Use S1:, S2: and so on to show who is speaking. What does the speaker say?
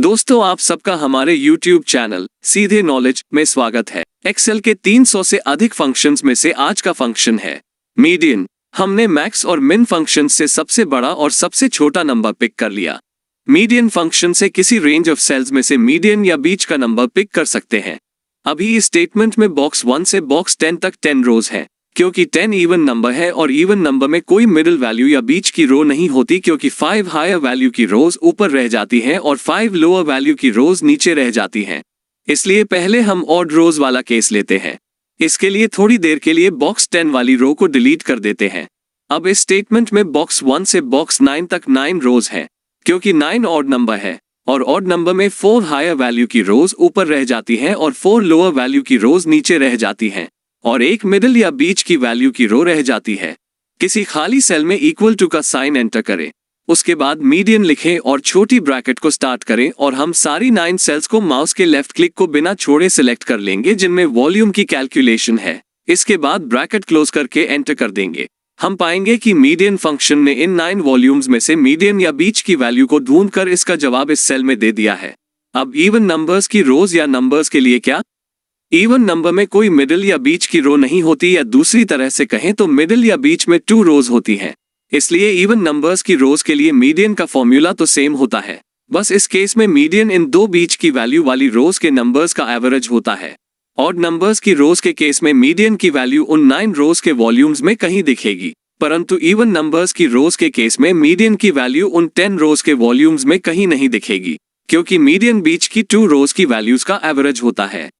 S1: दोस्तों, आप सबका हमारे YouTube चैनल सीधे नॉलेज में स्वागत है। एक्सेल के 300 से अधिक फंक्शंस में से आज का फंक्शन है मीडियन। हमने मैक्स और मिन फंक्शंस से सबसे बड़ा और सबसे छोटा नंबर पिक कर लिया। मीडियन फंक्शन से किसी रेंज ऑफ सेल्स में से मीडियन या बीच का नंबर पिक कर सकते हैं। अभी इस स्टेटमेंट में बॉक्स 1 से बॉक्स 10 तक 10 रोज हैं, क्योंकि 10 इवन नंबर है और इवन नंबर में कोई मिडिल वैल्यू या बीच की रो नहीं होती, क्योंकि 5 हायर वैल्यू की रोज ऊपर रह जाती हैं और 5 लोअर वैल्यू की रोज नीचे रह जाती हैं। इसलिए पहले हम ऑड रोज वाला केस लेते हैं। इसके लिए थोड़ी देर के लिए बॉक्स 10 वाली रो को डिलीट कर देते हैं। अब इस स्टेटमेंट में बॉक्स 1 से बॉक्स 9 तक 9 रोज हैं, क्योंकि 9 ऑड नंबर है और ऑड नंबर में 4 हायर वैल्यू की रोज ऊपर रह जाती हैं और 4 लोअर वैल्यू की रोज नीचे रह जाती हैं और एक मिडिल या बीच की वैल्यू की रो रह जाती है। किसी खाली सेल में इक्वल टू का साइन एंटर करें, उसके बाद मीडियन लिखें और छोटी ब्रैकेट को स्टार्ट करें और हम सारी 9 सेल्स को माउस के लेफ्ट क्लिक को बिना छोड़े सिलेक्ट कर लेंगे जिनमें वॉल्यूम की कैलकुलेशन है। इसके बाद ब्रैकेट क्लोज करके एंटर कर देंगे। हम पाएंगे कि मीडियन फंक्शन ने इन 9 वॉल्यूम्स में से मीडियन या बीच की वैल्यू को ढूंढकर इसका जवाब इस सेल में दे दिया है। अब इवन नंबर्स की रोज या नंबर्स के लिए क्या? इवन नंबर में कोई मिडिल या बीच की रो नहीं होती, या दूसरी तरह से कहें तो मिडिल या बीच में 2 रोज होती हैं। इसलिए इवन नंबर्स की रोज के लिए मीडियन का फॉर्मूला तो सेम होता है, बस इस केस में मीडियन इन 2 बीच की वैल्यू वाली रोज के नंबर्स का एवरेज होता है। ऑड नंबर्स की रोज के केस में मीडियन की वैल्यू उन 9 रोज के वॉल्यूम्स में कहीं दिखेगी, परंतु इवन नंबर्स की रोज के केस में मीडियन की वैल्यू उन 10 रोज के वॉल्यूम्स में कहीं नहीं दिखेगी, क्योंकि मीडियन बीच की 2 रोज की वैल्यूज का एवरेज होता है।